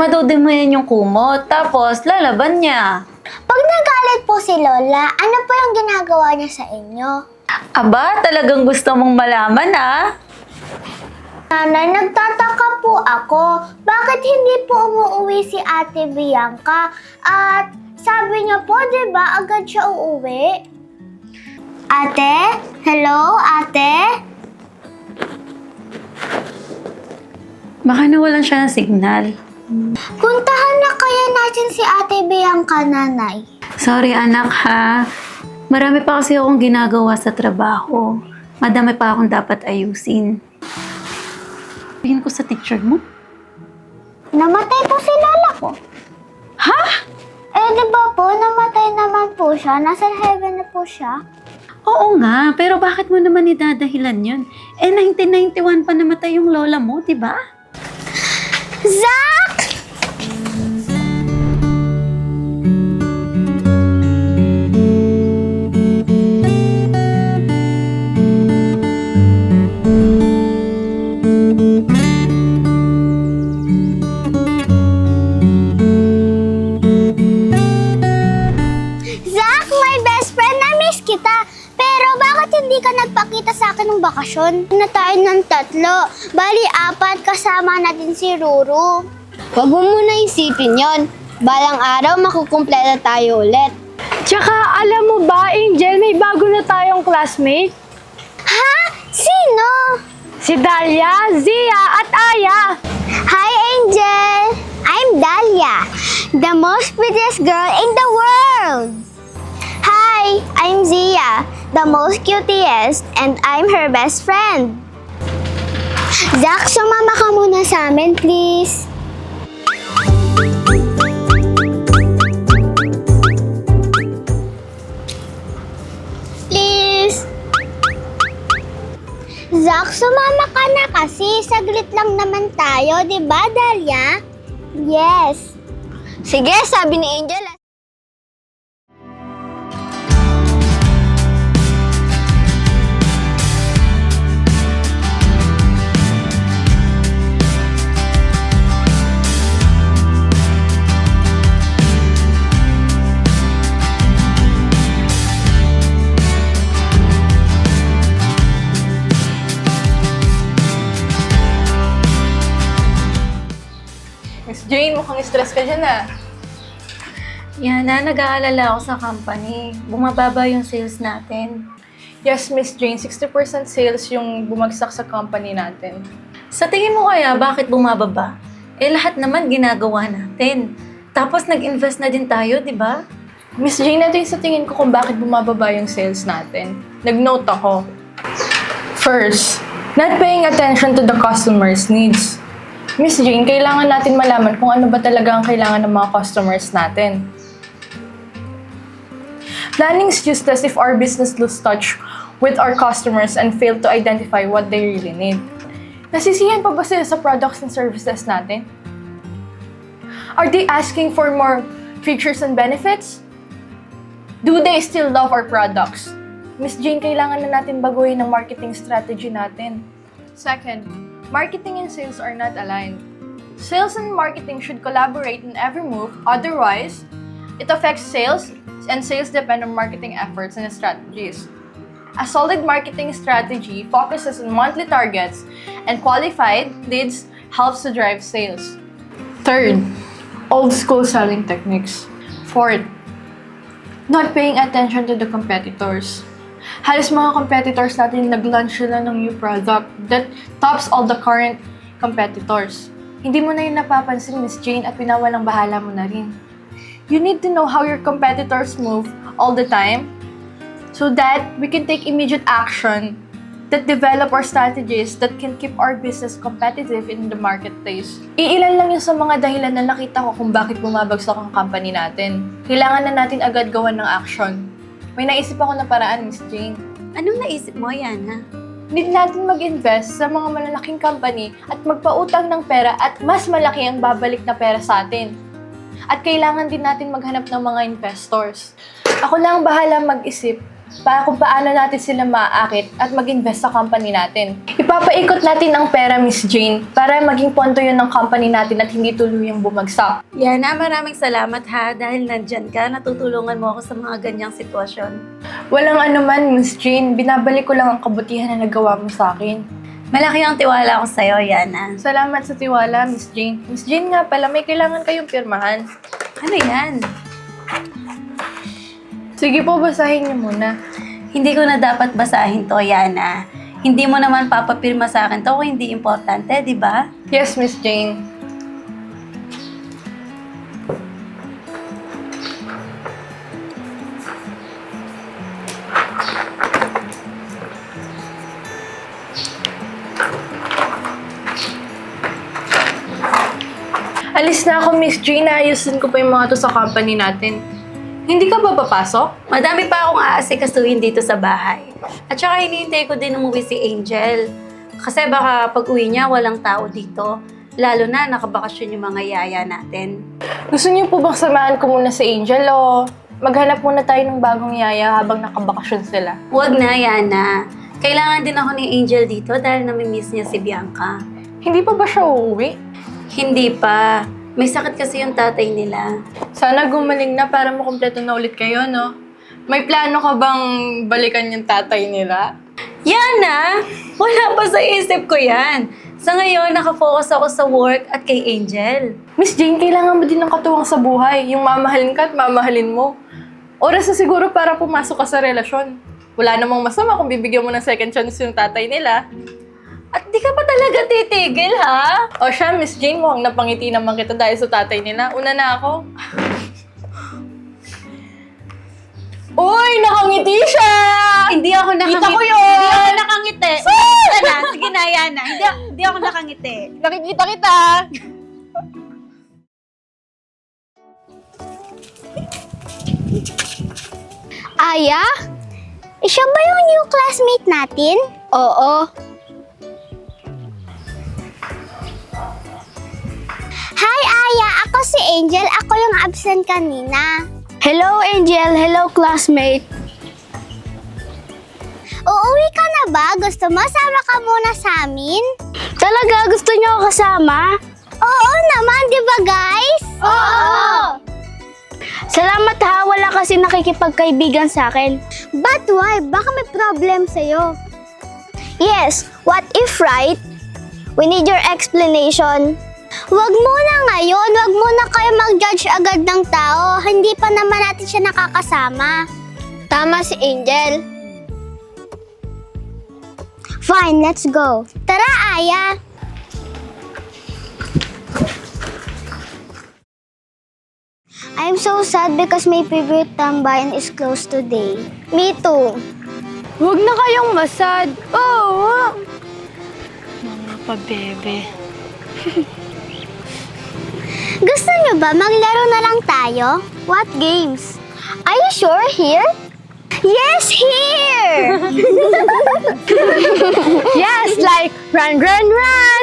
Dumadudumihan yung kumot, tapos lalaban niya. Pag nagalit po si Lola, ano po yung ginagawa niya sa inyo? Aba, talagang gusto mong malaman ah. Nanay, nagtataka po ako. Bakit hindi po umuwi si Ate Bianca? At sabi niya po, di ba, agad siya uuwi? Ate? Hello, ate? Baka nawalan siya ng signal. Puntahan na kaya natin si Ate Bianca, nanay. Sorry anak ha. Marami pa kasi akong ginagawa sa trabaho. Madami pa akong dapat ayusin. Sabihin ko sa teacher mo. Namatay po si Lola ko. Ha? Eh, di ba po, namatay naman po siya. Nasa heaven na po siya. Oo nga, pero bakit mo naman idadahilan yun? Eh, 1991 pa namatay yung lola mo, di ba? Zack! Zack, my best friend, na-miss kita. Pero bakit hindi ka nagpakita sa akin ng bakasyon? Na tayo ng 3. Bali, 4 kasama natin si Ruru. Huwag mo muna isipin yon. Balang araw makukumpleto tayo ulit. Tsaka alam mo ba, Angel, may bago na tayong classmate? Ha? Sino? Si Dalia, Zia at Aya. Hi, Angel! I'm Dahlia, the most prettiest girl in the world! Hi, I'm Zia, the most cutest, and I'm her best friend. Zack, sumama ka muna sa amin, please. Please. Zack, sumama ka na kasi. Saglit lang naman tayo, di ba, Dahlia? Yes. Sige, sabi ni Angel. Miss Jane, mukhang stress ka dyan ah. Yana, nag-aalala ako sa company. Bumababa yung sales natin. Yes, Miss Jane, 60% sales yung bumagsak sa company natin. Sa tingin mo kaya, bakit bumababa? Eh, lahat naman ginagawa natin. Tapos nag-invest na din tayo, di ba? Miss Jane, ito yung sa tingin ko kung bakit bumababa yung sales natin. Nag-note ako. First, not paying attention to the customer's needs. Miss Jane, kailangan natin malaman kung ano ba talaga ang kailangan ng mga customers natin. Planning is useless if our business lose touch with our customers and fail to identify what they really need. Nasisiyahan pa ba sila sa products and services natin? Are they asking for more features and benefits? Do they still love our products? Miss Jane, kailangan na natin baguhin ang marketing strategy natin. Second, marketing and sales are not aligned. Sales and marketing should collaborate in every move, otherwise, it affects sales, and sales depend on marketing efforts and strategies. A solid marketing strategy focuses on monthly targets and qualified leads helps to drive sales. Third, old school selling techniques. Fourth, not paying attention to the competitors. Halos mga competitors natin nag-launch sila ng new product that tops all the current competitors. Hindi mo na yun napapansin, Miss Jane, at pinawalang bahala mo na rin. You need to know how your competitors move all the time so that we can take immediate action that develop our strategies that can keep our business competitive in the marketplace. Iilan lang yung sa mga dahilan na nakita ko kung bakit bumabagsak ang company natin. Kailangan na natin agad gawan ng action. May naisip ako na paraan, Miss Jane. Anong naisip mo, Yana? Need natin mag-invest sa mga malalaking company at magpautang ng pera at mas malaki ang babalik na pera sa atin. At kailangan din natin maghanap ng mga investors. Ako na ang bahala mag-isip para kung paano natin sila maaakit at mag-invest sa company natin. Ipapaikot natin ang pera, Miss Jane, para maging pondo yun ng company natin at hindi tuluyang bumagsak. Yana, maraming salamat ha. Dahil nandyan ka, natutulungan mo ako sa mga ganyang sitwasyon. Walang anuman, Miss Jane. Binabalik ko lang ang kabutihan na nagawa mo sa akin. Malaki ang tiwala ko sa'yo, Yana. Salamat sa tiwala, Miss Jane. Miss Jane nga pala, may kailangan kayong pirmahan. Ano yan? Sige po, basahin niyo muna. Hindi ko na dapat basahin to, Yana. Hindi mo naman papapirma sa akin to kung hindi importante, di ba? Yes, Miss Jane. Alis na ako, Miss Jane. Ayusin ko pa yung mga to sa company natin. Hindi ka ba papasok? Madami pa akong aasikasuhin dito sa bahay. At saka hinihintay ko din umuwi si Angel. Kasi baka pag uwi niya, walang tao dito. Lalo na nakabakasyon yung mga yaya natin. Gusto niyo po bang samahan ko muna si Angel o maghanap muna tayo ng bagong yaya habang nakabakasyon sila? Huwag na, Yana. Kailangan din ako ni Angel dito dahil namimiss niya si Bianca. Hindi pa ba siya uuwi? Hindi pa. May sakit kasi yung tatay nila. Sana gumaling na para makumpleto na ulit kayo, no? May plano ka bang balikan yung tatay nila? Yana! Wala pa sa isip ko yan. Sa ngayon, nakafocus ako sa work at kay Angel. Miss Jane, kailangan mo din ng katuwang sa buhay. Yung mamahalin ka at mamahalin mo. Oras na siguro para pumasok ka sa relasyon. Wala namang masama kung bibigyan mo ng second chance yung tatay nila. At di ka pa talaga titigil, ha? O siya, Miss Jane, mukhang napangiti naman kita dahil sa tatay nila. Una na ako. Uy, nakangiti siya! Hindi ako nakangiti. Kita ko yun! Hindi ako nakangiti. Sige na, sige na, Yana. Hindi ako nakangiti. Nakikita kita! Aya? Siya ba yung new classmate natin? Oo. Hi, Aya! Ako si Angel. Ako yung absent kanina. Hello, Angel. Hello, classmate. Uuwi ka na ba? Gusto mo sama ka muna sa amin? Talaga? Gusto niyo ako kasama? Oo naman, di ba guys? Oo! Salamat ha. Wala kasi nakikipagkaibigan sa akin. But why? Baka may problem sa'yo. Yes, what if right? We need your explanation. Wag muna ngayon. Wag muna kayo mag-judge agad ng tao. Hindi pa naman natin siya nakakasama. Tama si Angel. Fine, let's go. Tara, Aya. I'm so sad because my favorite tambayan is closed today. Me too. Huwag na kayong masad. Oo. Mga pabebe. Gusto nyo ba maglaro na lang tayo? What games? Are you sure here? Yes, here! Yes, like run, run, run!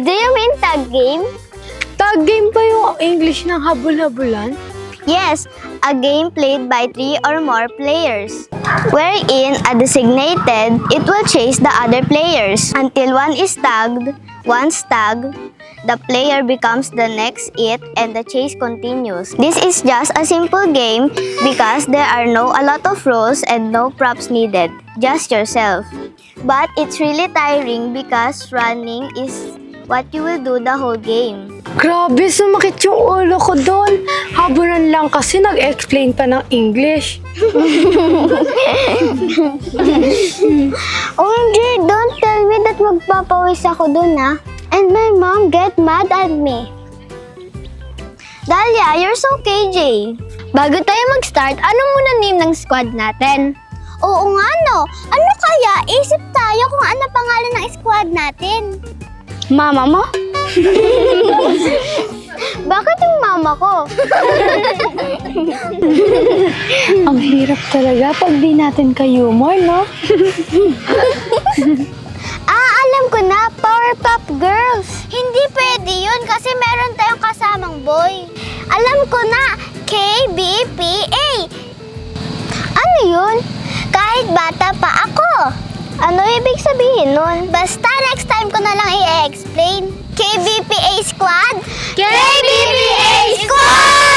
Do you mean tag game? Tag game pa yung English ng habol-habulan? Yes, a game played by 3 or more players, wherein a designated, it will chase the other players until one is tagged. Once tagged, the player becomes the next it and the chase continues. This is just a simple game because there are a lot of rules and no props needed, just yourself. But it's really tiring because running is what you will do the whole game. Grabe, sumakit yung ulo ko doon. Habulan lang kasi nag-explain pa ng English. OMG, don't tell me that magpapawis ako dun and my mom get mad at me. Dahlia, you're so KJ. Bago tayo mag-start, ano muna name ng squad natin? Oo nga no, ano kaya? Isip tayo kung ano pangalan ng squad natin. Mama mo? Bakit yung mama ko? Ang hirap talaga pag di natin ka-humor, no? Alam ko na, Powerpuff Girls. Hindi pwede yun kasi meron tayong kasamang boy. Alam ko na, KBPA! Ano yun? Kahit bata pa ako. Ano ibig sabihin nun? Basta next time ko na lang i-explain. KBPA Squad! KBPA Squad!